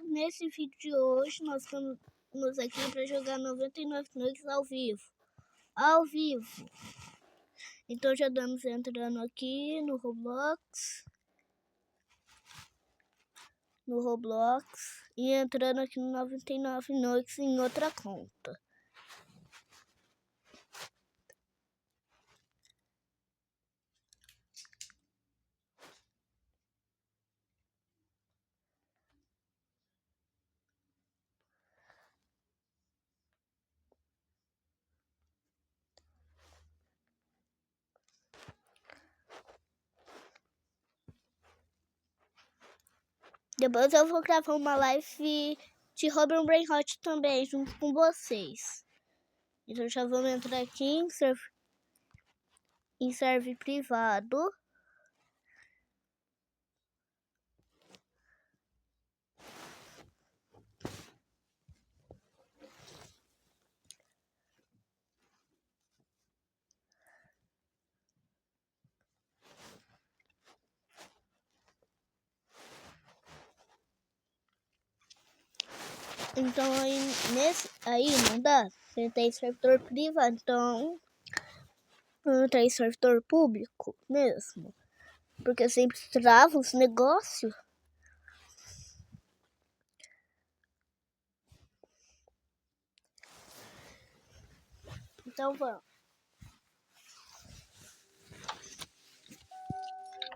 nesse vídeo de hoje nós estamos aqui para jogar 99 Nuggets ao vivo. Então já estamos entrando aqui no Roblox e entrando aqui no 99 Nuggets em outra conta. Depois eu vou gravar uma live de Robin Brainhot também, junto com vocês. Então já vamos entrar aqui em server privado. Então aí não dá. Você tem servidor privado, então não tem servidor público mesmo. Porque sempre trava os negócios. Então vamos.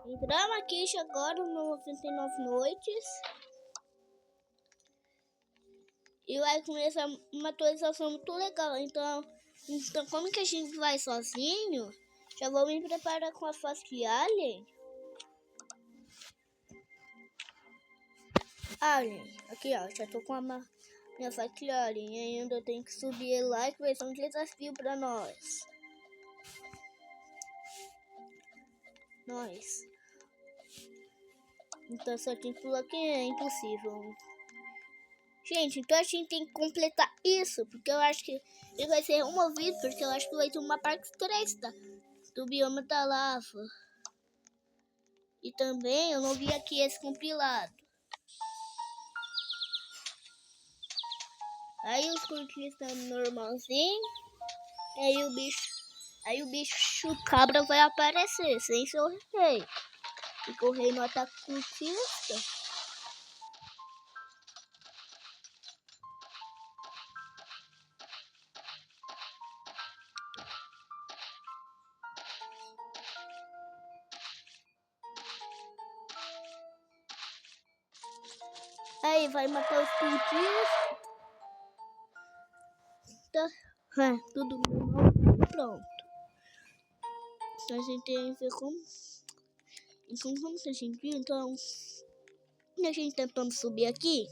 Entramos aqui agora no 99 Noites. E vai começar uma atualização muito legal. Então como que a gente vai sozinho? Já vou me preparar com a face Alien. Aqui ó, já tô com a minha face Alien. E ainda tenho que subir lá, que vai ser um desafio pra nós. Então só tem que pular que é impossível. Gente, então a gente tem que completar isso, porque eu acho que ele vai ser removido, porque eu acho que vai ter uma parte 3 do bioma da lava. E também eu não vi aqui esse compilado. Aí os curtinhos estão normalzinho. Aí o bicho cabra vai aparecer, sem seu rei. Porque o rei não ataca curtista. Aí vai matar os cultistas. Tudo normal. Pronto. Então a gente tem que ver como a gente viu. Então a gente tentando subir aqui.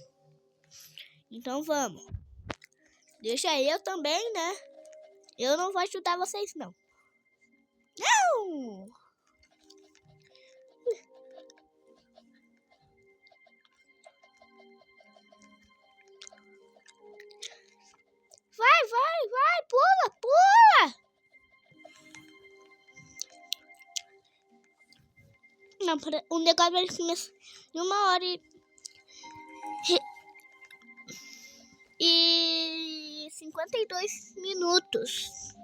Então vamos. Deixa eu também, né? Eu não vou ajudar vocês não. Não! Vai, pula! Não, o negócio vai começar em 1h52.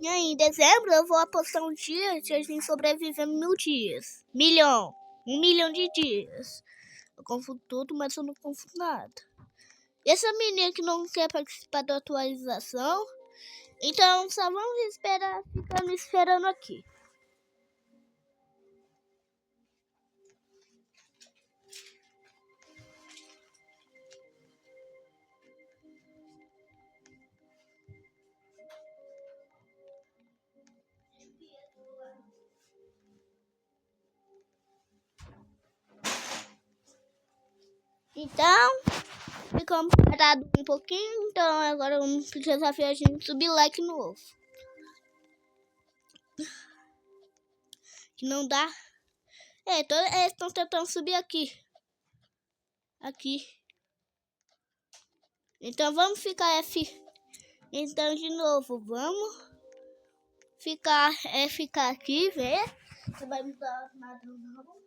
E aí, em dezembro eu vou apostar um dia se a gente sobreviver 1000 dias. 1 milhão de dias. Eu confundo tudo, mas eu não confundo nada. Essa menina que não quer participar da atualização, então só vamos esperar, ficando esperando aqui. Então, ficamos parados um pouquinho, então agora vamos desafiar a gente subir lá de novo. Que não dá. Eles estão tentando subir aqui. Então vamos ficar Então de novo, vamos ficar aqui, ver. Não vai mudar nada não.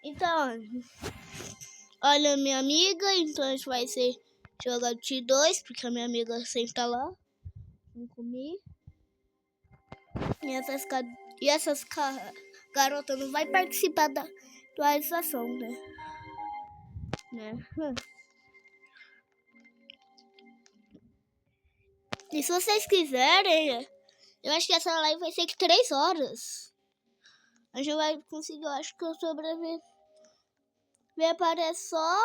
Então, olha minha amiga, então a gente vai ser jogar T2, porque a minha amiga sempre tá lá. Vamos comer. E essas garotas não vai participar da atualização, né? E se vocês quiserem, eu acho que essa live vai ser de 3 horas. A gente vai conseguir, eu acho que eu sobreviver para só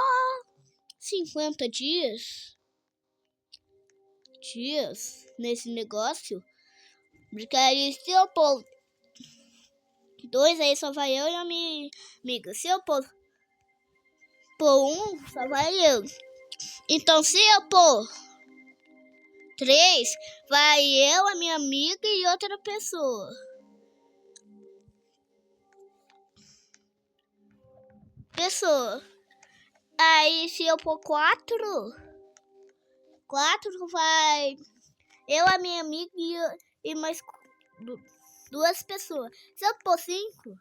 50 dias nesse negócio. Porque aí se eu pôr 2, aí só vai eu e a minha amiga. Se eu pôr 1, só vai eu. Então se eu pôr 3, vai eu, a minha amiga e outra pessoa. Aí se eu pôr 4 vai eu, a minha amiga e mais 2 pessoas. Se eu pôr 5,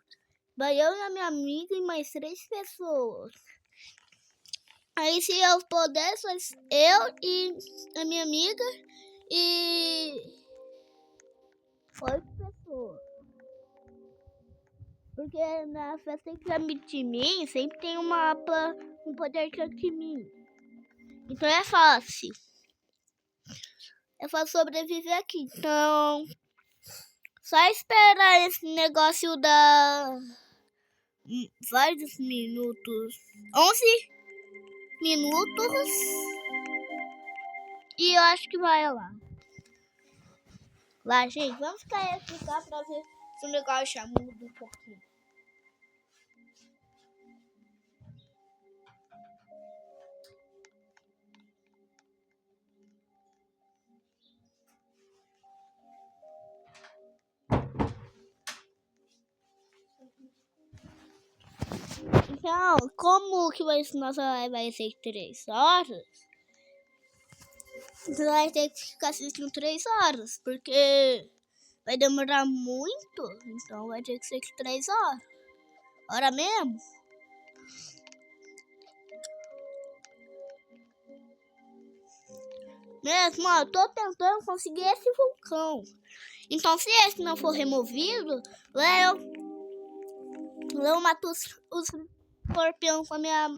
vai eu e a minha amiga e mais 3 pessoas. Aí se eu pôr 10, eu e a minha amiga e 8 pessoas. Porque na festa de mim sempre tem um mapa, um poder de mim. Então é fácil. É fácil sobreviver aqui. Então, só esperar esse negócio dar vários minutos. 11 minutos. E eu acho que vai lá. Lá, gente, vamos ficar pra ver se o negócio já muda um pouquinho. Então, como que nossa live vai ser 3 horas? Você vai ter que ficar assistindo 3 horas, porque vai demorar muito, então vai ter que ser 3 horas. Hora mesmo? Mesmo, ó, eu tô tentando conseguir esse vulcão. Então, se esse não for removido, eu mato os escorpião com a minha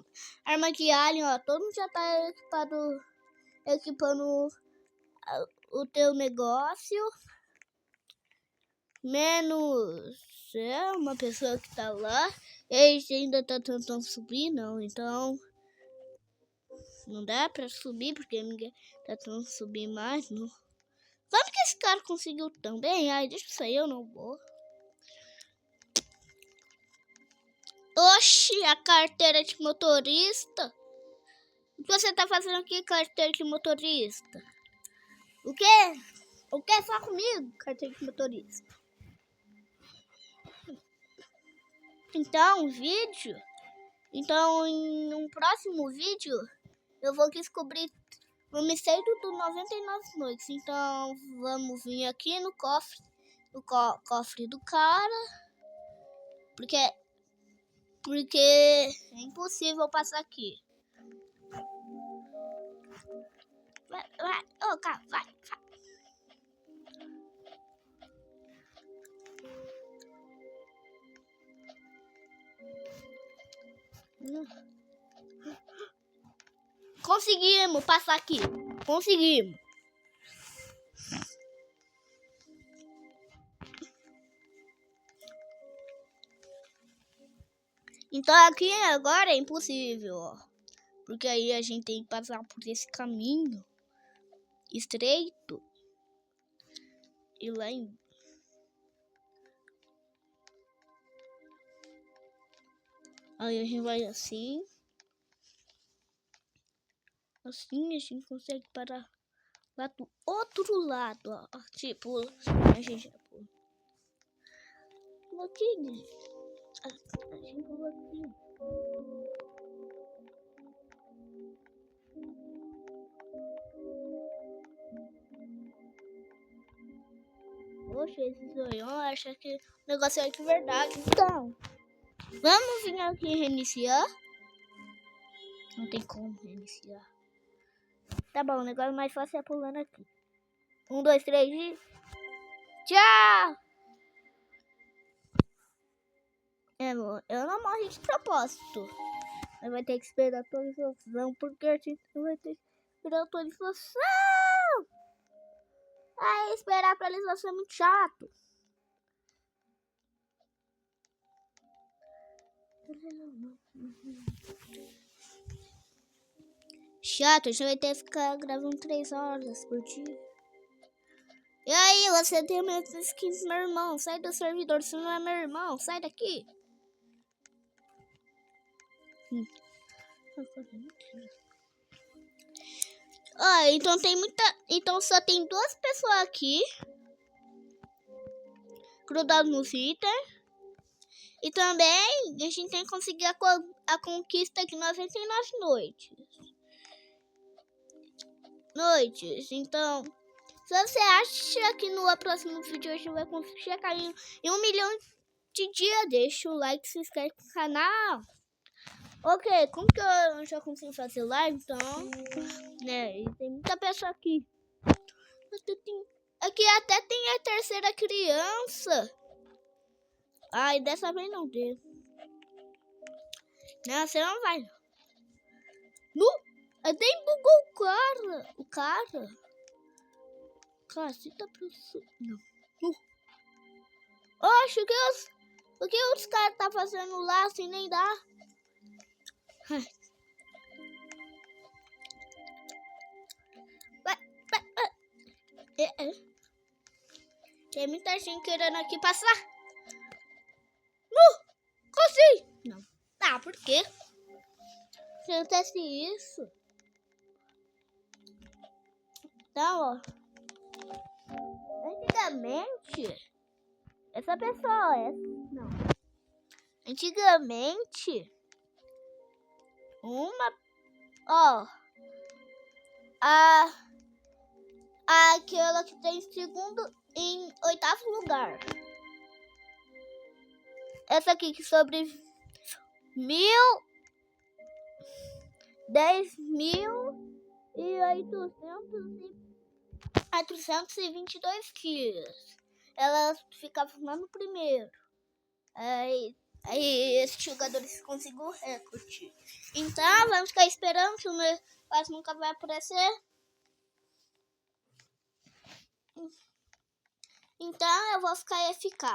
arma de alien, ó. Todo mundo já tá equipando o teu negócio. Menos uma pessoa que tá lá. Eles ainda tá tentando subir, não. Então, não dá pra subir, porque ninguém tá tentando subir mais, não. Como que esse cara conseguiu também? Ai, deixa isso aí, eu não vou. Oxi, a carteira de motorista. O que você tá fazendo aqui, carteira de motorista? O quê? O que? Só comigo, carteira de motorista. Então, em um próximo vídeo, eu vou descobrir o mistério do 99 noites. Então, vamos vir aqui no cofre do cara. Porque é impossível passar aqui. Vai, ô, cara, vai. Conseguimos passar aqui. Conseguimos. Então aqui agora é impossível, ó. Porque aí a gente tem que passar por esse caminho estreito. E lá em... Aí a gente vai assim. Assim a gente consegue parar lá do outro lado, ó. Tipo, a gente já pula. Aqui, né? A gente pula aqui. Poxa, esse zoião acha que o negócio é de verdade. Então, Vamos vir aqui e reiniciar. Não tem como reiniciar. Tá bom, o negócio mais fácil é pulando aqui. 1, 2, 3 e... Tchau! Eu não morri de propósito. Mas vai ter que esperar a atualização, porque a gente vai ter que esperar a atualização. Aí esperar a atualização é muito chato. Chato, a gente vai ter que ficar gravando 3 horas por dia. E aí, você tem meus skins, meu irmão. Sai do servidor, você não é meu irmão. Sai daqui. Então tem muita... Então só tem 2 pessoas aqui. Grudadas nos itens. E também a gente tem que conseguir a conquista de 99 noites. Então, se você acha que no próximo vídeo a gente vai conseguir chegar em 1 milhão de dias, deixa o like, se inscreve no canal. Ok, como que eu já consigo fazer live, então, né, e tem muita pessoa aqui. Aqui até tem a terceira criança. Ai, dessa vez não deu. Não, você não vai. Até bugou o cara. Caceta pessoa. Não. Oxe, o que os caras tá fazendo lá assim nem dá? Tem muita gente querendo aqui passar. Consegui! Não. Ah, por quê? Se acontece isso. Então, ó. Antigamente, essa pessoa, não. Antigamente, aquela que tem em 8º lugar. Essa aqui que sobre 10.822 quilos. Ela ficava no primeiro. Aí esses jogadores conseguiu o recorde. Então, vamos ficar esperando que o meu quase nunca vai aparecer. Então, eu vou ficar FK.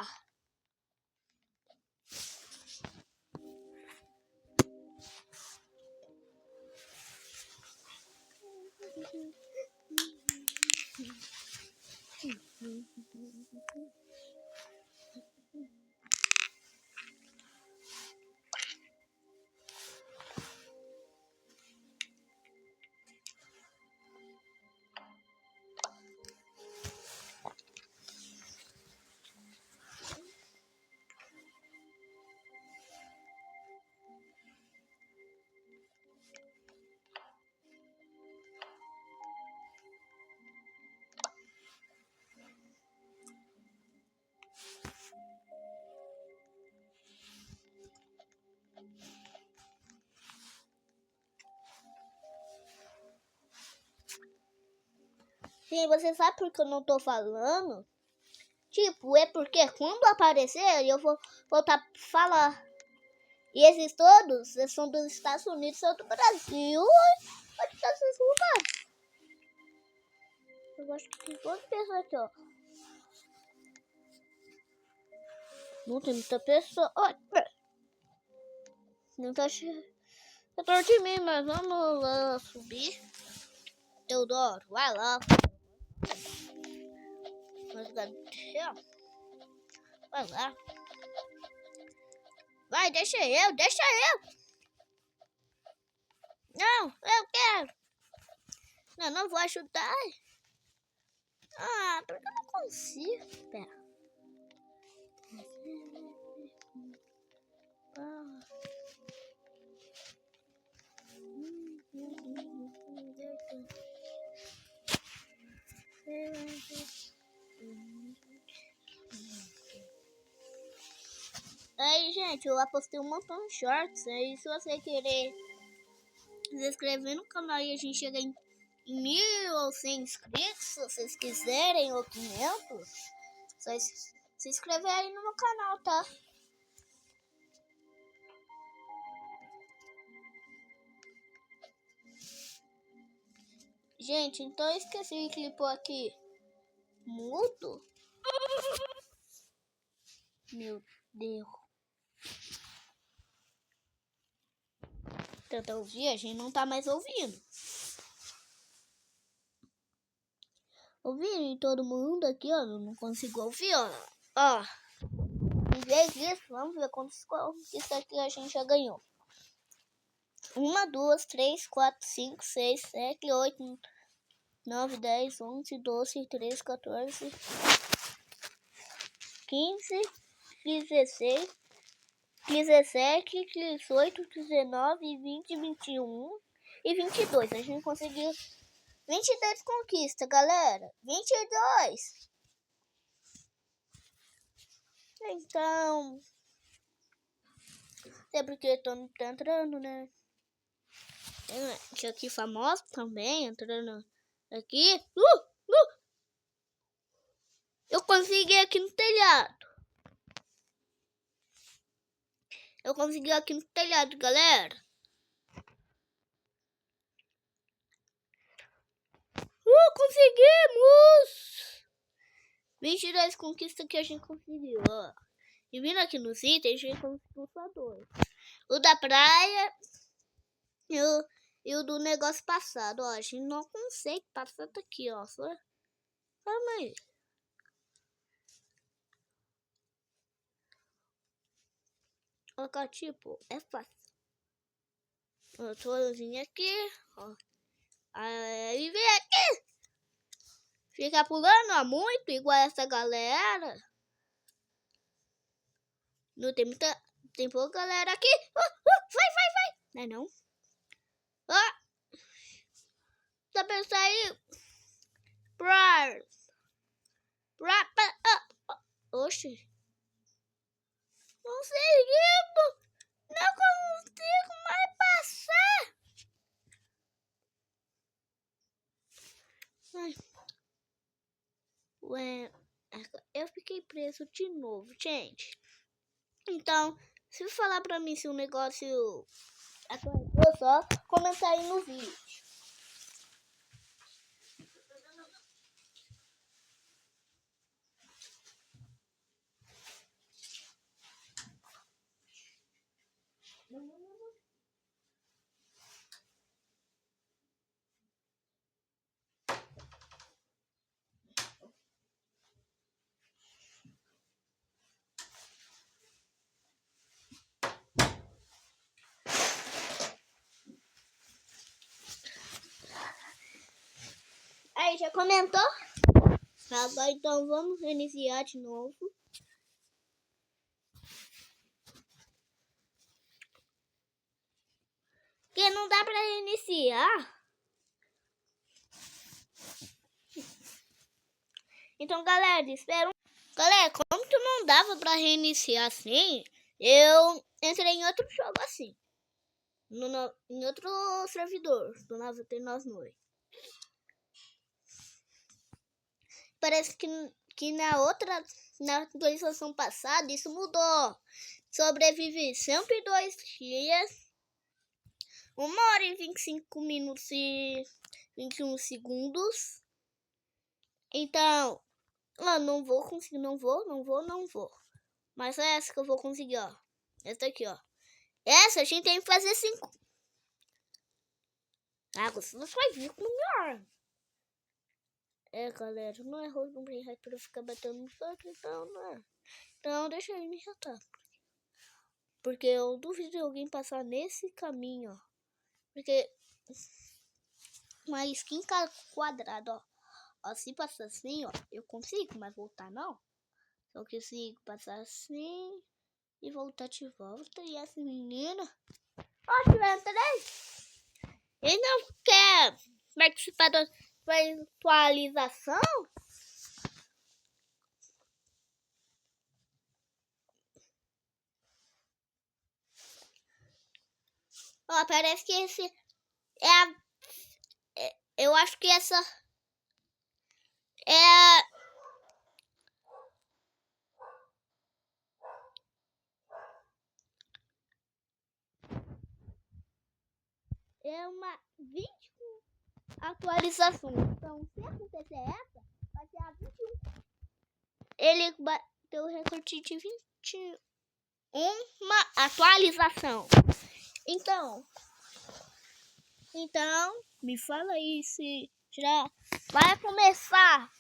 Sim, você sabe por que eu não tô falando? Tipo, é porque quando aparecer eu vou voltar a falar. E esses todos são dos Estados Unidos, são do Brasil. Onde estão esses lugares? Eu acho que tem 2 pessoas aqui, ó. Não tem muita pessoa. Não tá cheio. Atrás de mim, mas vamos lá subir. Teodoro, vai lá. Vai lá. Vai, deixa eu. Não, eu quero. Não vou ajudar. Porque eu não consigo. Pera. Aí, gente, eu apostei um montão de shorts. Aí, se você querer se inscrever no canal e a gente chegar em 1.000 ou 100 inscritos, se vocês quiserem, ou 500, só se inscrever aí no meu canal, tá? Gente, então eu esqueci de clipar aqui. Mudo? Meu Deus. Tenta ouvir, a gente não tá mais ouvindo. Ouvindo todo mundo aqui, ó. Eu não consigo ouvir, ó. Ó. Em vez disso, vamos ver quantos conquistas aqui a gente já ganhou. 1, 2, 3, 4, 5, 6, 7, 8, 9, 10, 11, 12, 13, 14, 15, 16, 17, 18, 19, 20, 21 e 22. A gente conseguiu 22 conquistas, galera. 22! Então... é porque tô entrando, né? Tem aqui famoso também, entrando aqui. Eu consegui aqui no telhado. Eu consegui aqui no telhado, galera. Conseguimos! 22 conquistas que a gente conseguiu, ó. E vindo aqui nos itens, a gente conseguiu só 2. O da praia e o do negócio passado, ó. A gente não consegue passar daqui, ó. Só... calma aí. Colocar tipo, é fácil. Eu tô vindo aqui, ó. Aí vem aqui. Fica pulando, ó, muito, igual essa galera. Não tem muita... tem pouca galera aqui. Vai. Não é não? Só pensar aí. Oxi. Conseguimos. Não consigo mais passar. Ai. Ué, eu fiquei preso de novo, gente. Então, se falar pra mim se o negócio atualizou, só comentar aí no vídeo. Aí, já comentou? Agora então vamos reiniciar de novo. Porque não dá pra reiniciar. Então, galera, espera. Galera, como que não dava pra reiniciar assim, eu entrei em outro jogo assim. Em outro servidor do 99. Parece que na atualização passada, isso mudou. Sobrevive 102 dias, 1 hora e 25 minutos e 21 segundos. Então, eu não vou conseguir, não vou. Mas é essa que eu vou conseguir, ó. Essa aqui, ó. Essa a gente tem que fazer 5. Ah, você vai vir com melhor. É, galera, não é ruim brincar pra ficar batendo no santo, então, né? Então, deixa ele me chatar. Porque eu duvido de alguém passar nesse caminho, ó. Porque uma skin quadrada, ó. Ó, se passar assim, ó, eu consigo, mas voltar não. Só consigo passar assim e voltar de volta. E essa menina... ó, tiver 3. Ele não quer participar da atualização? Ó, parece que esse é a... eu acho que essa é uma 20 atualização. Então, se acontecer essa, vai ser a 21. Ele bateu o recorde de 21 atualização. Então, me fala aí se já vai começar.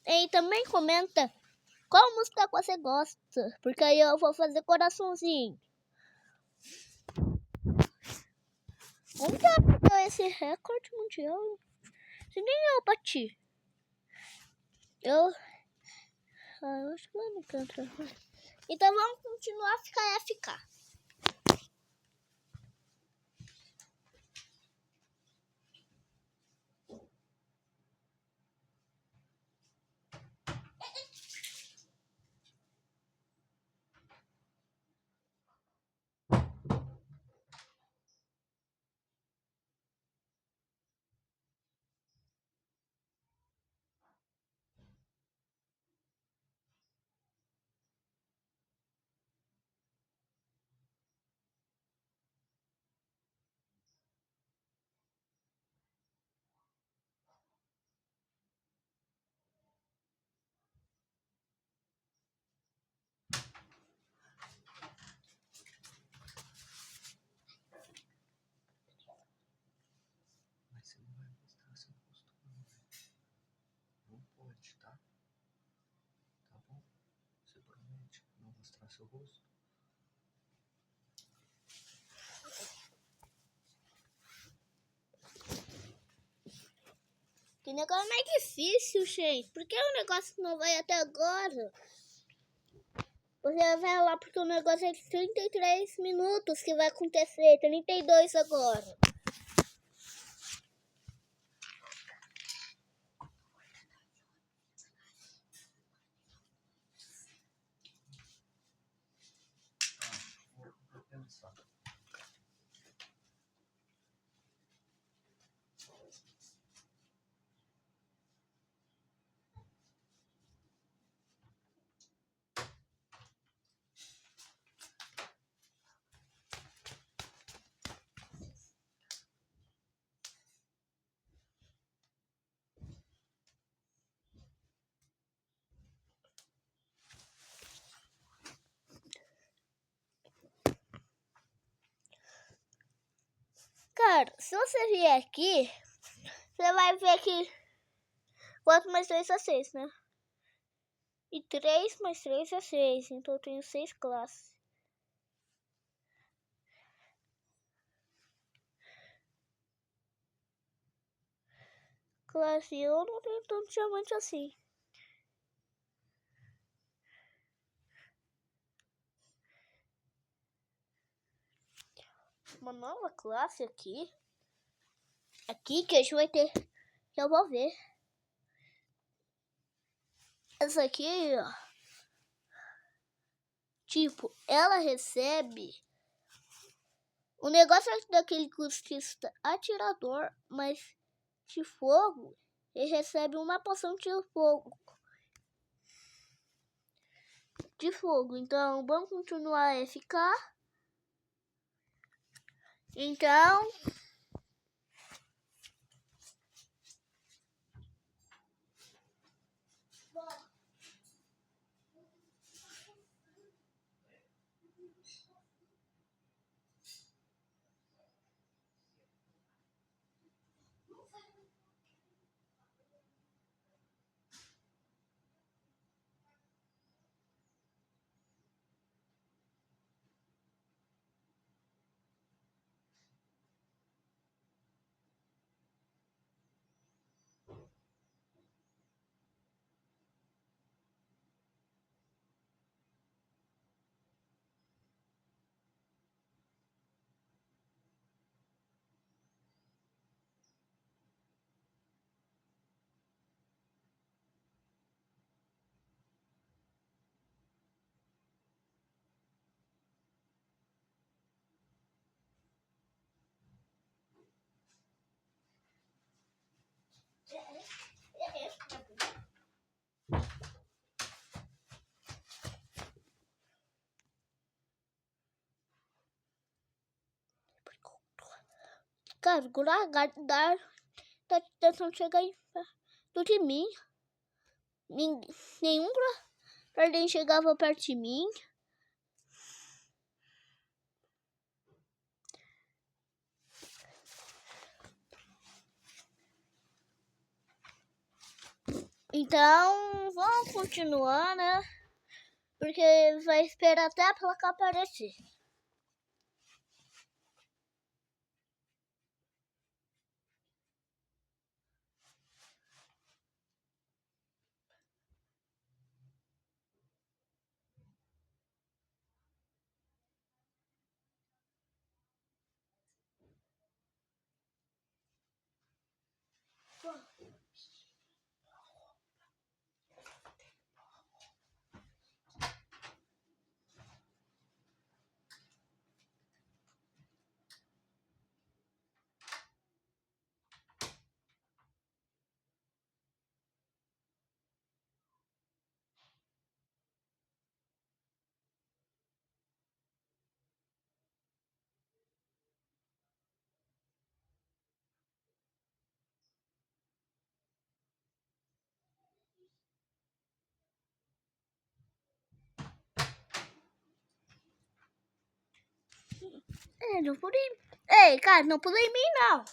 Aí também comenta qual música você gosta, porque aí eu vou fazer coraçãozinho. Como que bateu esse recorde mundial? Se nem eu bati. Eu acho que eu não canto. Então vamos continuar a ficar FK. Mas você não vai mostrar seu rosto, não pode, tá? Tá bom? Você promete não mostrar seu rosto? Que negócio mais difícil, gente. Por que o negócio não vai até agora? Você vai lá porque o negócio é de 33 minutos que vai acontecer. 32 agora. Vou pensar. Cara, se você vier aqui, você vai ver que 4 mais 3 é 6, né? E 3 mais 3 é 6. Então eu tenho 6 classes. Classe eu não tenho tanto diamante assim. Uma nova classe aqui. Aqui que a gente vai ter. Que eu vou ver. Essa aqui, ó. Tipo, ela recebe. O negócio é daquele cultista atirador, mas de fogo. Ele recebe uma poção de fogo. Então, vamos continuar a ficar. Então, Cara, o lagarto tá tentando chegar perto de mim. Nenhum guardião chegava perto de mim. Então, vamos continuar, né? Porque vai esperar até a placa aparecer. Não pulei. Ei, cara, não pulei em mim, não.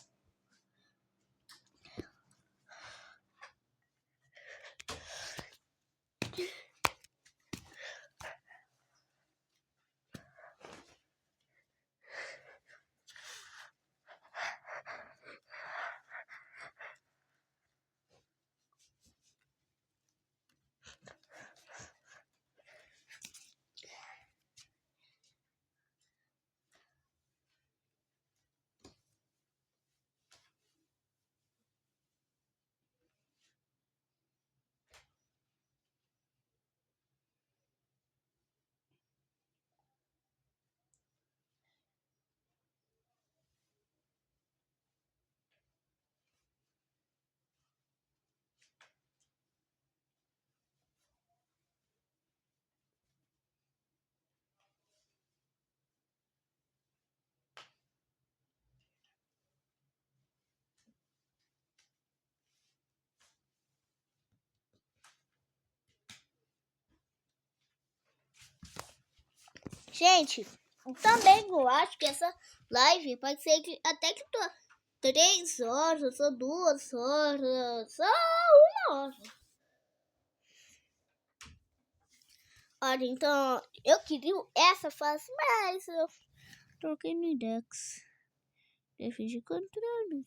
Gente, também eu acho que essa live pode ser que até que 3 horas, ou 2 horas, ou 1 hora. Olha, então, eu queria essa fase, mas eu troquei no index. Defeito de controle.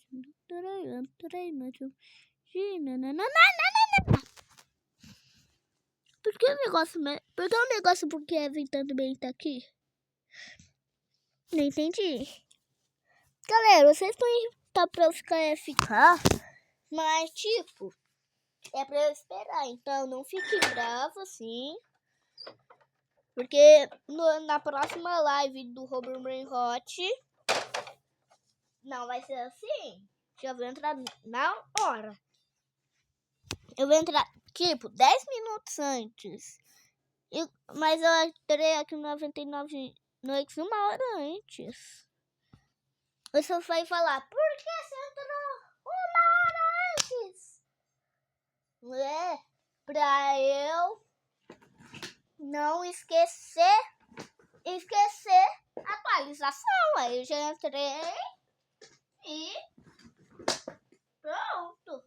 Por que o negócio... Por que o negócio por Kevin também tá aqui? Não entendi. Galera, vocês estão tá pra eu ficar FK, mas tipo, é pra eu esperar. Então não fique bravo assim. Porque na próxima live do Robert Brain Hot não vai ser assim. Já vou entrar na hora. Eu vou entrar tipo 10 minutos antes. Mas eu entrei aqui no 99 noites 1 hora antes. Você vai falar, por que você entrou 1 hora antes? É pra eu não esquecer a atualização. Aí eu já entrei e pronto.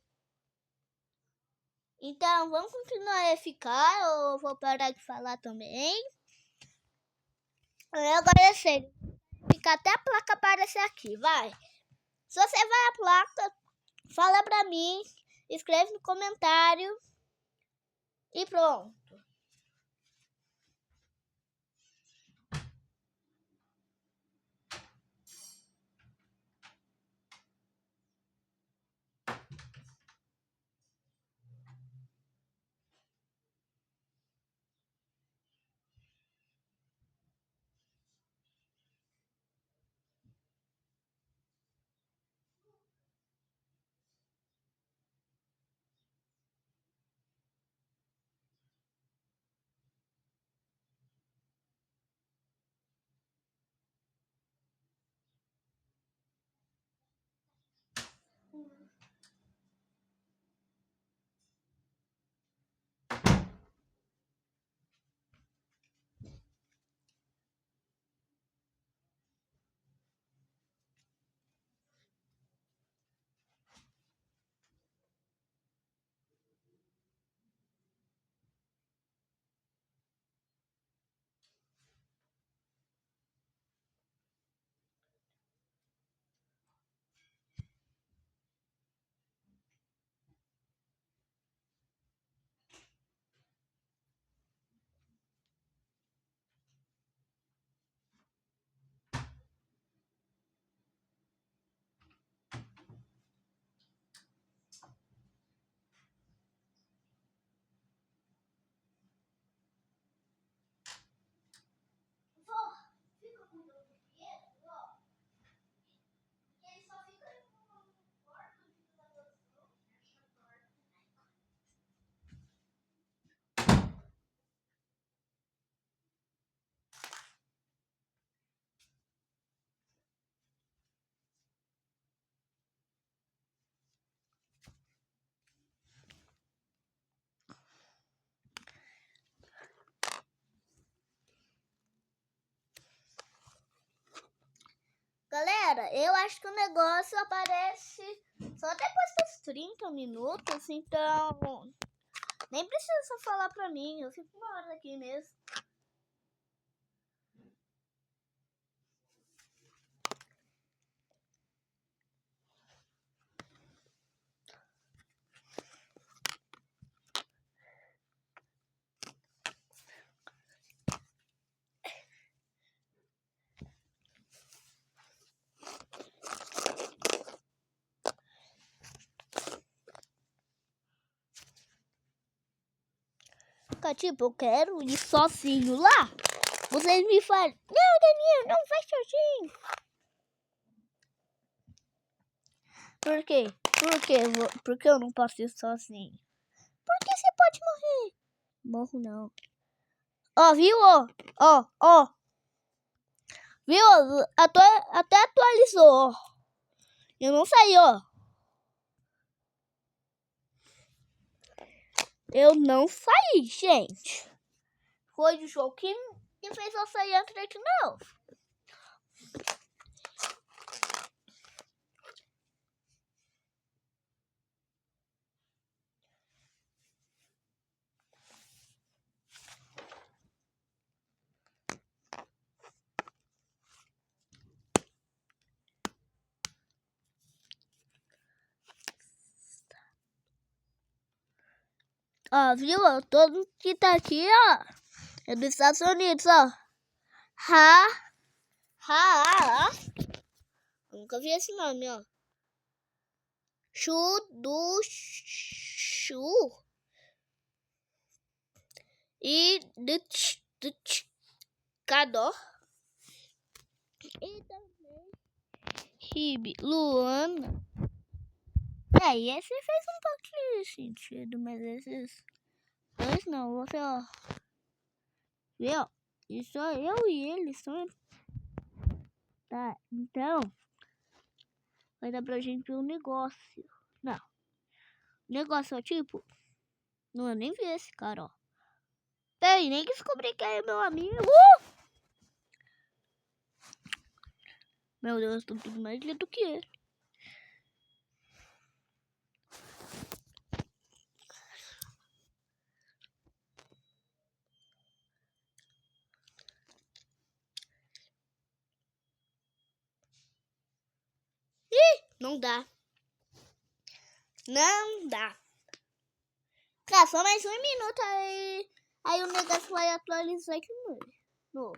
Então vamos continuar a ficar. Eu vou parar de falar também. Agora é sério. Fica até a placa aparecer aqui, vai. Se você vai a placa, fala pra mim, escreve no comentário e pronto. eu acho que o negócio aparece só depois dos 30 minutos, então nem precisa falar pra mim, eu fico uma hora aqui mesmo. Tipo, eu quero ir sozinho lá. Vocês me falam, não, Daniel, não vai sozinho. Por quê? Por que eu não posso ir sozinho? Porque você pode morrer. Morro não. Ó, viu? Ó. Viu? Até atualizou, ó. Eu não saí, ó. Eu não saí, gente. Foi o jogo que fez eu sair antes de novo. Ó, viu? Todo que tá aqui, ó, é dos Estados Unidos, ó. Nunca vi esse nome, ó. Chu. E Cadó. E também Ribe, Luana. E esse fez um pouco de sentido, mas esses dois não, você, ó. Viu? Isso eu e ele são. Tá, então vai dar pra gente ver um negócio. Não. O negócio é tipo. Não, eu nem vi esse cara, ó. Peraí, nem descobri que é meu amigo. Meu Deus, tô tudo mais lindo que ele. Não dá. Não dá. Cara, só mais um minuto aí o negócio vai atualizar aqui no.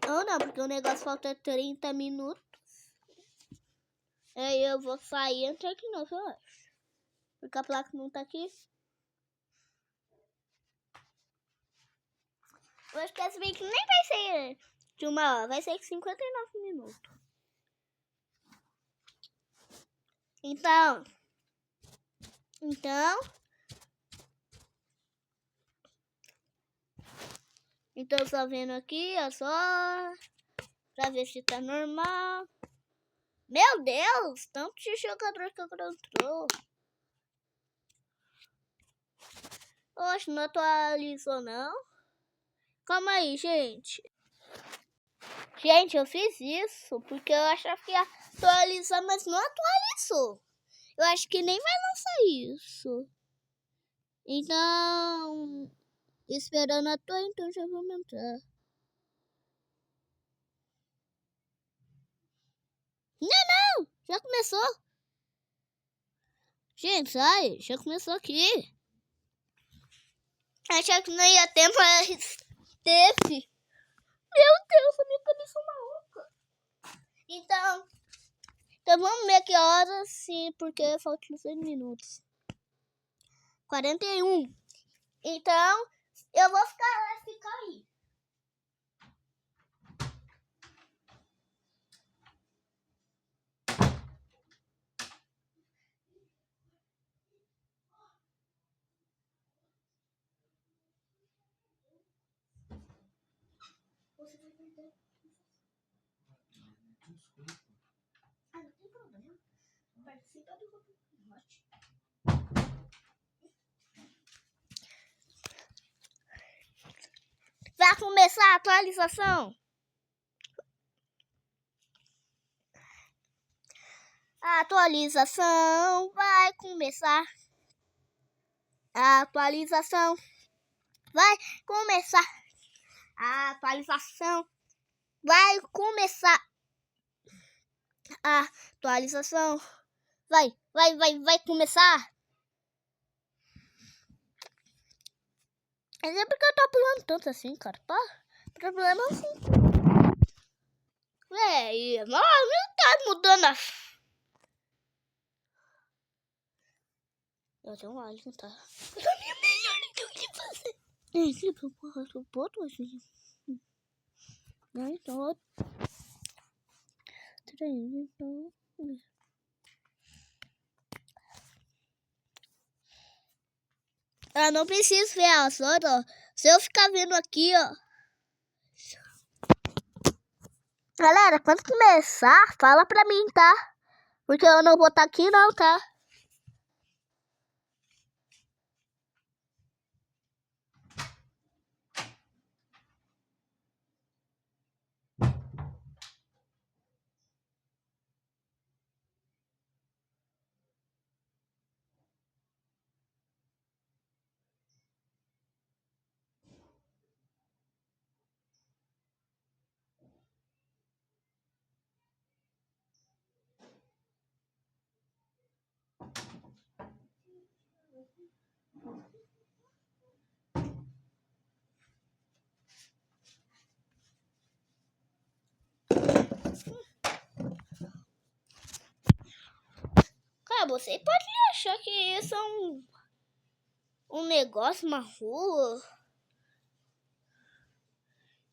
Não, porque o negócio falta 30 minutos. Aí eu vou sair e entrar aqui novo, eu acho. Porque a placa não tá aqui. Eu acho que esse vídeo nem vai ser de 1 hora, vai ser 59 minutos. Então, só vendo aqui, ó, só pra ver se tá normal. Meu Deus, tanto de jogador que entrou. Oxe, não atualizou não. Calma aí, gente. Gente, eu fiz isso porque eu achava que ia atualizar, mas não atualizou. Eu acho que nem vai lançar isso. Então, esperando a tua, então já vamos entrar. Não! Já começou. Gente, sai. Já começou aqui. Achava que não ia ter, mas teve. Meu Deus, a minha cabeça é maluca. Então vamos ver que horas, sim, porque faltam 6 minutos. 41. Então, eu vou ficar aí. Você vai perder. Não tem problema. Participa do grupo. Vai começar a atualização. A atualização vai começar. A atualização vai começar. A atualização vai começar. A atualização vai começar. Mas é porque eu tô pulando tanto assim, cara. Pá, problema assim. Véi, não tá mudando a... Eu tenho um alho, tá? É a minha melhor então de fazer. Eu boto assim. Então... Eu não preciso ver as horas, ó. Se eu ficar vendo aqui, ó. Galera, quando começar, fala pra mim, tá? Porque eu não vou estar aqui não, tá? Cara, você pode achar que isso é um negócio, uma rua.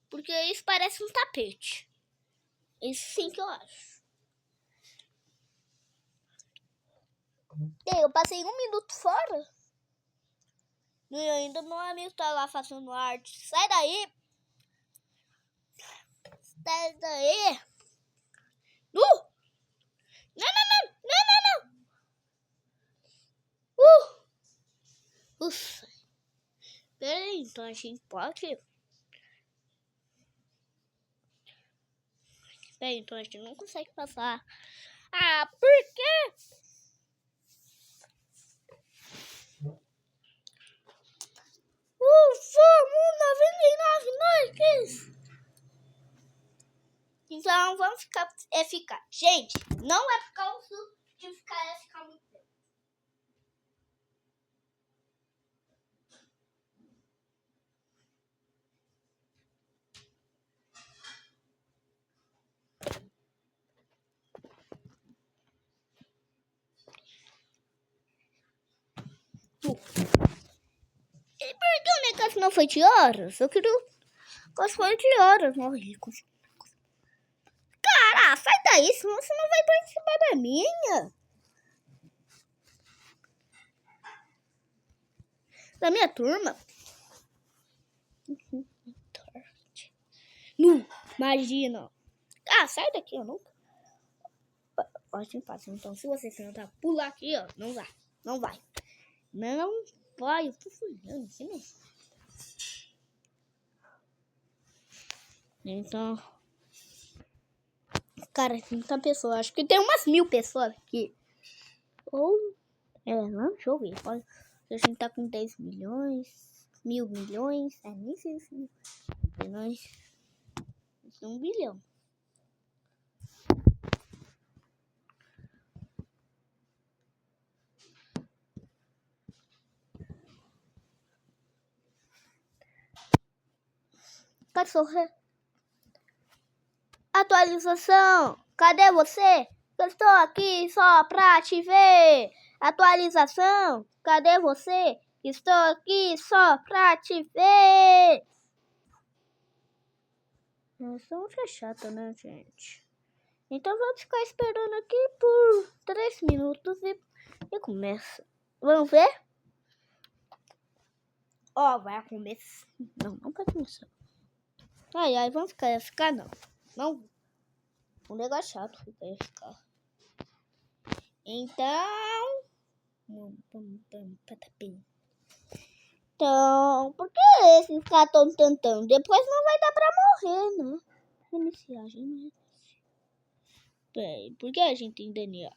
Porque isso parece um tapete. Isso sim que eu acho. E aí, eu passei 1 minuto fora. E ainda meu amigo tá lá fazendo arte. Sai daí! Sai daí! Não! Ufa! Peraí, então a gente pode... Peraí, então a gente não consegue passar. Ah, por quê? Vamos 99 likes! Então vamos ficar. Gente, não é por causa de ficar muito tempo. E por que o negócio não foi de horas? Eu queria o negócio foi de horas. Cara, sai daí, senão você não vai participar da minha. Da minha turma. Não, imagina. Ah, sai daqui, eu nunca. Ótimo, fácil. Então, se você tentar pular aqui, ó, não vai. Não vai. Não vai. Eu tô furando, você não. Então, cara, 30 pessoas. Acho que tem umas 1000 pessoas aqui. Ou, não, deixa eu ver. A gente tá com 10 milhões, 1000 milhões. Nem sei se milhões. Isso é 1 bilhão. Cachorro. Atualização. Cadê você? Eu estou aqui só pra te ver. Atualização. Cadê você? Estou aqui só pra te ver. Nossa, é chata, né, gente? Então vamos ficar esperando aqui por 3 minutos e começa. Vamos ver? Ó, vai começar. Não vai começar. Ai, vamos ficar não. Não. Um negócio chato ficar. Então... Então, por que esse ficar tentando? Depois não vai dar pra morrer, né? Iniciar, gente. Peraí, por que a gente tem DNA?